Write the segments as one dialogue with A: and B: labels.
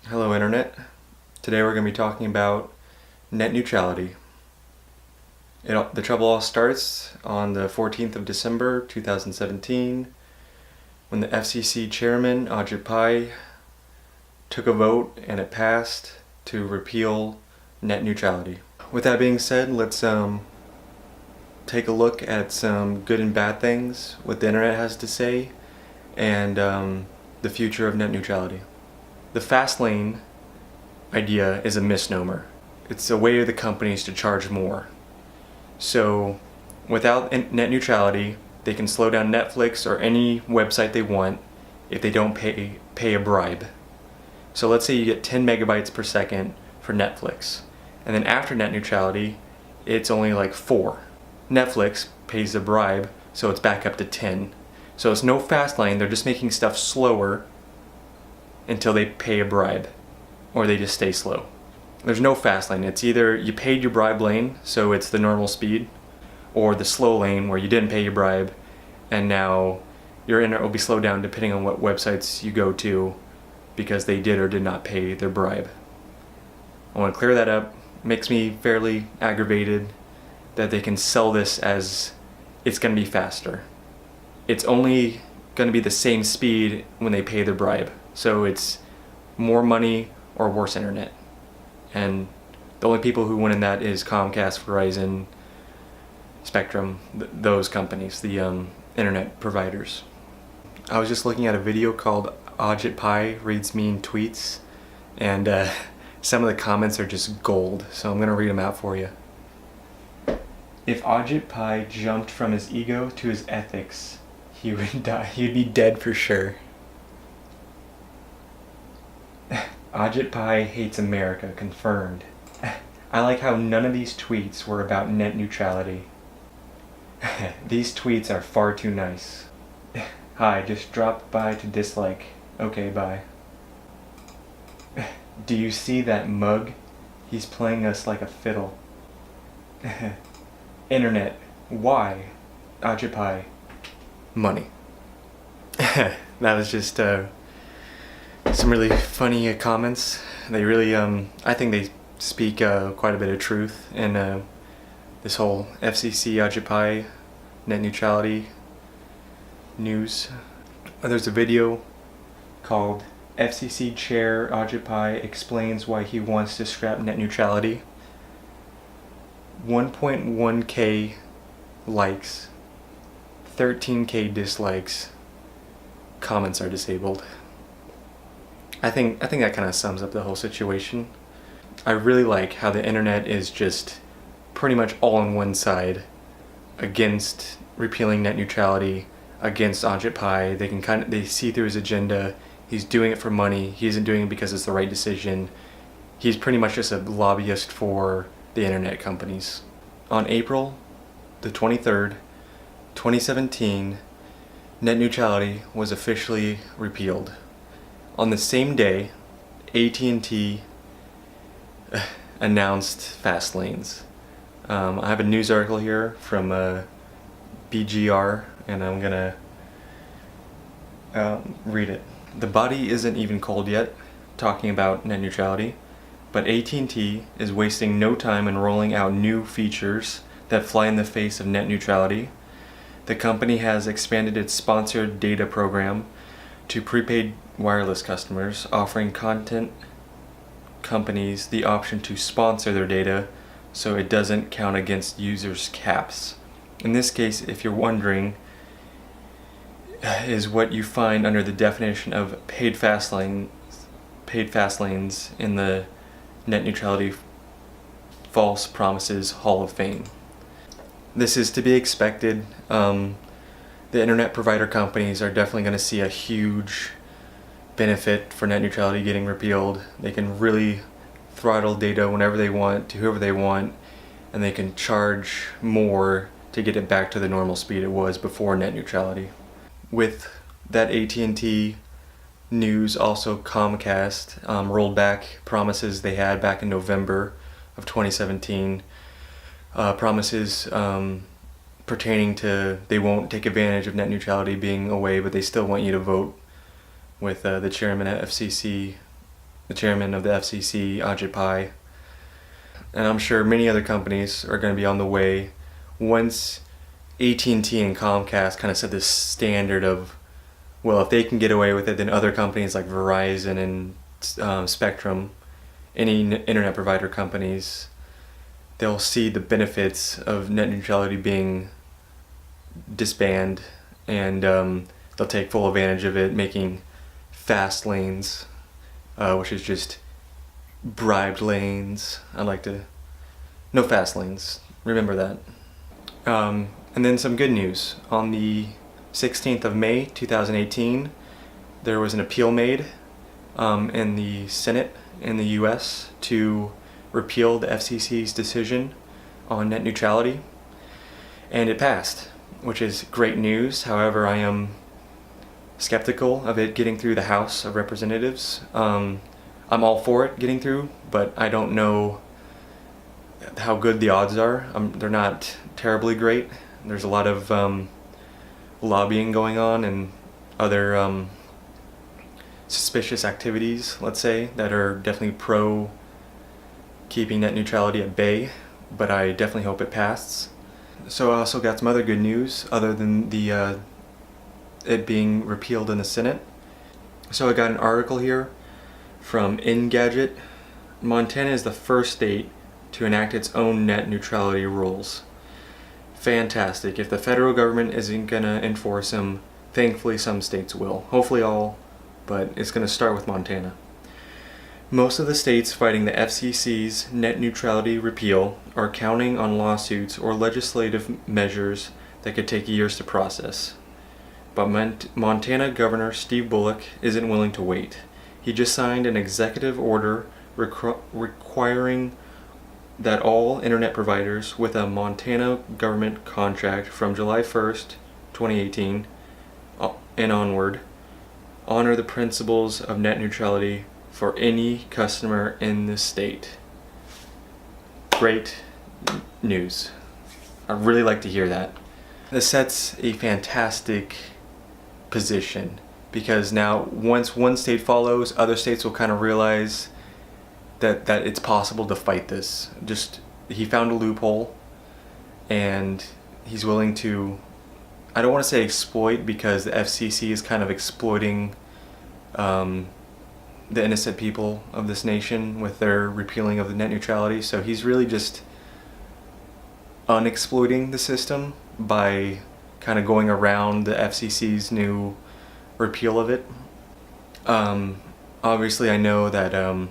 A: Hello Internet. Today we're going to be talking about net neutrality. The trouble all starts on the 14th of December 2017 when the FCC chairman Ajit Pai took a vote and it passed to repeal net neutrality. With that being said, let's take a look at some good and bad things, what the Internet has to say, and the future of net neutrality. The fast lane idea is a misnomer. It's a way of the companies to charge more. So without net neutrality, they can slow down Netflix or any website they want if they don't pay a bribe. So let's say you get 10 megabytes per second for Netflix, and then after net neutrality, it's only like 4. Netflix pays a bribe, so it's back up to 10. So it's no fast lane, they're just making stuff slower until they pay a bribe, or they just stay slow. There's no fast lane. It's either you paid your bribe lane, so it's the normal speed, or the slow lane where you didn't pay your bribe, and now your internet will be slowed down depending on what websites you go to because they did or did not pay their bribe. I want to clear that up. It makes me fairly aggravated that they can sell this as it's going to be faster. It's only going to be the same speed when they pay their bribe. So it's more money or worse internet. And the only people who win in that is Comcast, Verizon, Spectrum, those companies, the internet providers. I was just looking at a video called Ajit Pai Reads Mean Tweets, and some of the comments are just gold, so I'm going to read them out for you. If Ajit Pai jumped from his ego to his ethics, he would die. He'd be dead for sure. Ajit Pai hates America, confirmed. I like how none of these tweets were about net neutrality. These tweets are far too nice. Hi, just dropped by to dislike. Okay, bye. Do you see that mug? He's playing us like a fiddle. Internet, why? Ajit Pai. Money. That was just some really funny comments. They really, I think they speak quite a bit of truth in this whole FCC Ajit Pai net neutrality news. There's a video called FCC Chair Ajit Pai explains why he wants to scrap net neutrality. 1.1k likes, 13k dislikes, comments are disabled. I think that kind of sums up the whole situation. I really like how the internet is just pretty much all on one side against repealing net neutrality, against Ajit Pai. They see through his agenda. He's doing it for money. He isn't doing it because it's the right decision. He's pretty much just a lobbyist for the internet companies. On April the 23rd, 2017, net neutrality was officially repealed. On the same day, AT&T announced fast lanes. I have a news article here from BGR, and I'm gonna read it. The body isn't even cold yet, talking about net neutrality, but AT&T is wasting no time in rolling out new features that fly in the face of net neutrality. The company has expanded its sponsored data program to prepaid wireless customers, offering content companies the option to sponsor their data so it doesn't count against users' caps. In this case, if you're wondering, is what you find under the definition of paid fast lanes in the net neutrality false promises Hall of Fame. This is to be expected. The internet provider companies are definitely going to see a huge benefit for net neutrality getting repealed. They can really throttle data whenever they want to whoever they want, and they can charge more to get it back to the normal speed it was before net neutrality. With that AT&T news, also Comcast rolled back promises they had back in November of 2017. Promises pertaining to they won't take advantage of net neutrality being away, but they still want you to vote with the chairman at FCC the chairman of the FCC, Ajit Pai, and I'm sure many other companies are going to be on the way once AT&T and Comcast kind of set this standard of, well, if they can get away with it, then other companies like Verizon and Spectrum, any internet provider companies, they'll see the benefits of net neutrality being disbanded, and they'll take full advantage of it, making fast lanes, which is just bribed lanes. No fast lanes. Remember that. And then some good news. On the 16th of May 2018, there was an appeal made in the Senate in the US to repeal the FCC's decision on net neutrality, and it passed, which is great news. However, I am skeptical of it getting through the House of Representatives. I'm all for it getting through, but I don't know how good the odds are. They're not terribly great. There's a lot of lobbying going on and other suspicious activities, let's say, that are definitely pro keeping net neutrality at bay, but I definitely hope it passes. So I also got some other good news other than the it being repealed in the Senate. So I got an article here from Engadget. Montana is the first state to enact its own net neutrality rules. Fantastic. If the federal government isn't gonna enforce them, thankfully some states will. Hopefully all, but it's gonna start with Montana. Most of the states fighting the FCC's net neutrality repeal are counting on lawsuits or legislative measures that could take years to process. But Montana Governor Steve Bullock isn't willing to wait. He just signed an executive order requiring that all internet providers with a Montana government contract from July 1st, 2018 and onward honor the principles of net neutrality for any customer in the state. Great news. I'd really like to hear that. This sets a fantastic position, because now once one state follows, other states will kind of realize that it's possible to fight this. He found a loophole, and he's willing to, I don't want to say exploit, because the FCC is kind of exploiting the innocent people of this nation with their repealing of the net neutrality. So he's really just unexploiting the system by kind of going around the FCC's new repeal of it. Obviously, I know that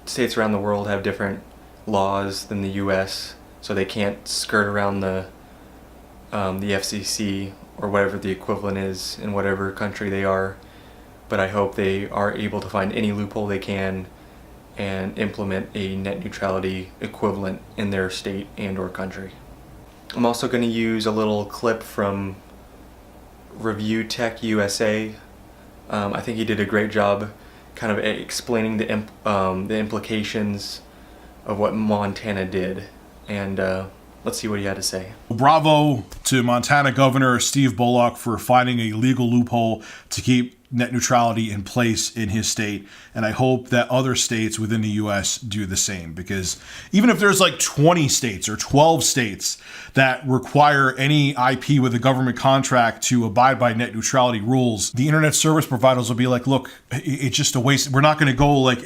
A: states around the world have different laws than the U.S., so they can't skirt around the FCC or whatever the equivalent is in whatever country they are. But I hope they are able to find any loophole they can and implement a net neutrality equivalent in their state and or country. I'm also going to use a little clip from Review Tech USA. I think he did a great job kind of explaining the implications of what Montana did, and let's see what he had to say.
B: Bravo to Montana Governor Steve Bullock for finding a legal loophole to keep net neutrality in place in his state, and I hope that other states within the U.S. do the same, because even if there's like 20 states or 12 states that require any IP with a government contract to abide by net neutrality rules, the internet service providers will be like, look, it's just a waste. We're not going to go like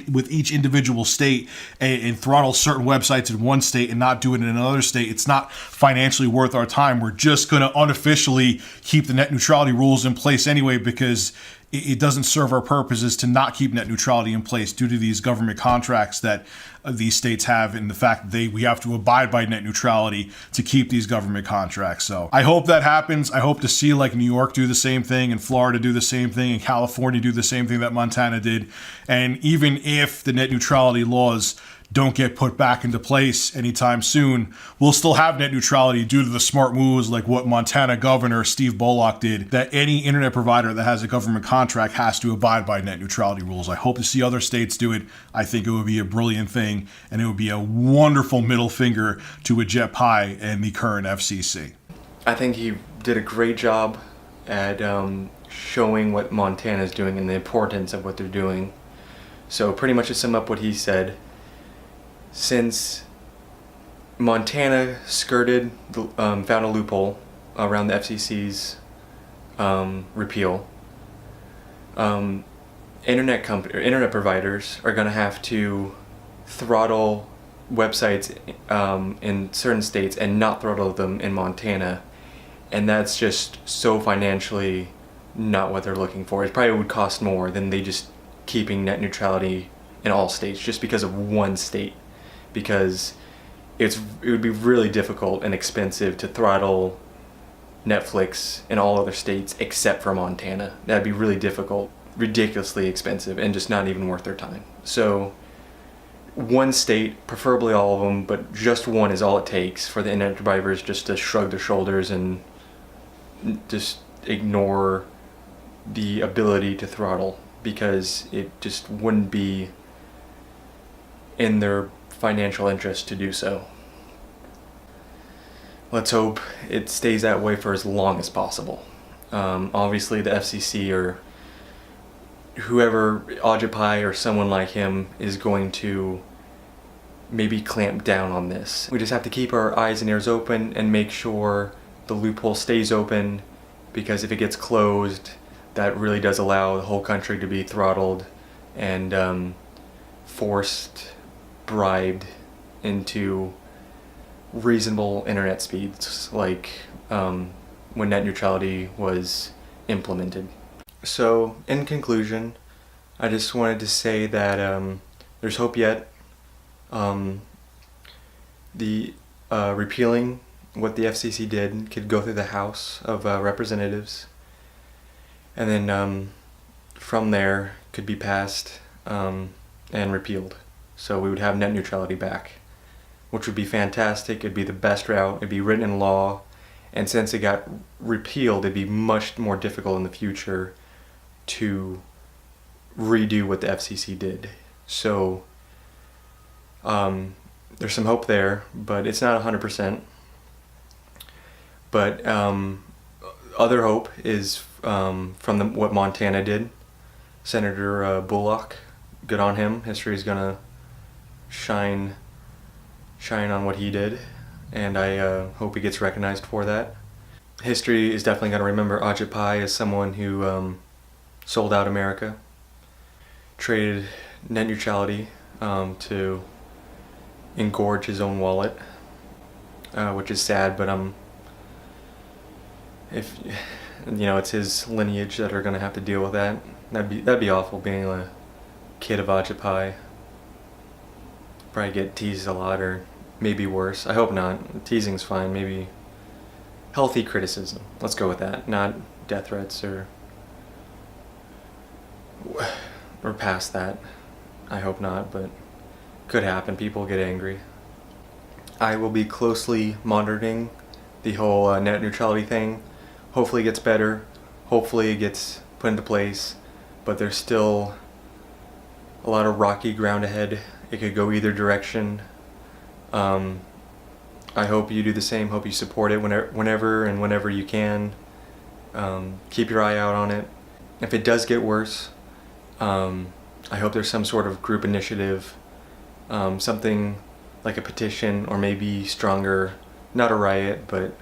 B: with each individual state and throttle certain websites in one state and not do it in another state. It's not financially worth our time. We're just going to unofficially keep the net neutrality rules in place anyway, because it doesn't serve our purposes to not keep net neutrality in place due to these government contracts that these states have, and the fact that we have to abide by net neutrality to keep these government contracts. So I hope that happens. I hope to see like New York do the same thing, and Florida do the same thing, and California do the same thing that Montana did. And even if the net neutrality laws don't get put back into place anytime soon, we'll still have net neutrality due to the smart moves like what Montana Governor Steve Bullock did, that any internet provider that has a government contract has to abide by net neutrality rules. I hope to see other states do it. I think it would be a brilliant thing, and it would be a wonderful middle finger to Ajit Pai and the current FCC.
A: I think he did a great job at showing what Montana is doing and the importance of what they're doing. So pretty much to sum up what he said, since Montana skirted, found a loophole around the FCC's repeal, internet providers are going to have to throttle websites in certain states and not throttle them in Montana, and that's just so financially not what they're looking for. It probably would cost more than they just keeping net neutrality in all states just because of one state, because it would be really difficult and expensive to throttle Netflix in all other states except for Montana. That'd be really difficult, ridiculously expensive, and just not even worth their time. So one state, preferably all of them, but just one is all it takes for the internet providers just to shrug their shoulders and just ignore the ability to throttle, because it just wouldn't be in their financial interest to do so. Let's hope it stays that way for as long as possible. Obviously the FCC or whoever, Ajit Pai or someone like him, is going to maybe clamp down on this. We just have to keep our eyes and ears open and make sure the loophole stays open, because if it gets closed, that really does allow the whole country to be throttled and forced, bribed into reasonable internet speeds, like when net neutrality was implemented. So, in conclusion, I just wanted to say that there's hope yet. The repealing what the FCC did could go through the House of Representatives, and then from there could be passed and repealed. So we would have net neutrality back, which would be fantastic. It'd be the best route. It'd be written in law, and since it got repealed, it'd be much more difficult in the future to redo what the FCC did. So there's some hope there, but it's not 100%. But other hope is from what Montana did. Senator Bullock, good on him. History is gonna shine on what he did, and I hope he gets recognized for that. History is definitely gonna remember Ajit Pai as someone who sold out America, traded net neutrality to engorge his own wallet, which is sad, but if it's his lineage that are gonna have to deal with that. That'd be awful, being a kid of Ajit Pai. Probably get teased a lot, or maybe worse. I hope not. Teasing's fine. Maybe healthy criticism. Let's go with that. Not death threats or past that. I hope not, but could happen. People get angry. I will be closely monitoring the whole net neutrality thing. Hopefully it gets better. Hopefully it gets put into place. But there's still a lot of rocky ground ahead. It could go either direction. I hope you do the same. Hope you support it whenever you can. Keep your eye out on it. If it does get worse, I hope there's some sort of group initiative, something like a petition, or maybe stronger, not a riot, but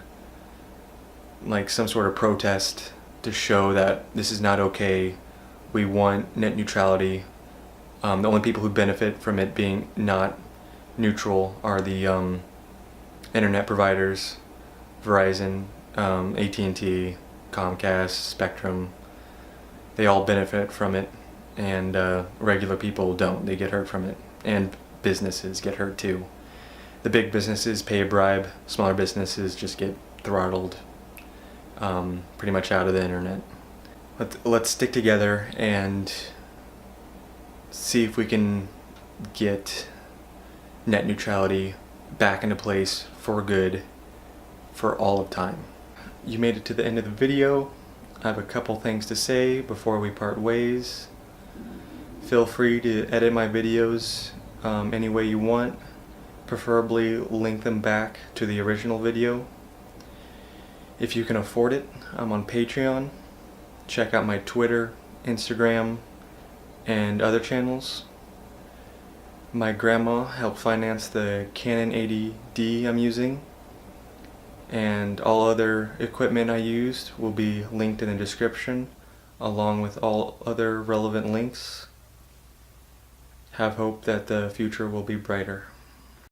A: like some sort of protest to show that this is not okay. We want net neutrality. The only people who benefit from it being not neutral are the internet providers, Verizon, AT&T, Comcast, Spectrum. They all benefit from it, and regular people don't. They get hurt from it, and businesses get hurt too. The big businesses pay a bribe. Smaller businesses just get throttled pretty much out of the internet. Let's stick together and see if we can get net neutrality back into place for good for all of time. You made it to the end of the video. I have a couple things to say before we part ways. Feel free to edit my videos any way you want, preferably link them back to the original video. If you can afford it, I'm on Patreon. Check out my Twitter, Instagram, and other channels. My grandma helped finance the Canon 80D I'm using, and all other equipment I used will be linked in the description, along with all other relevant links. Have hope that the future will be brighter.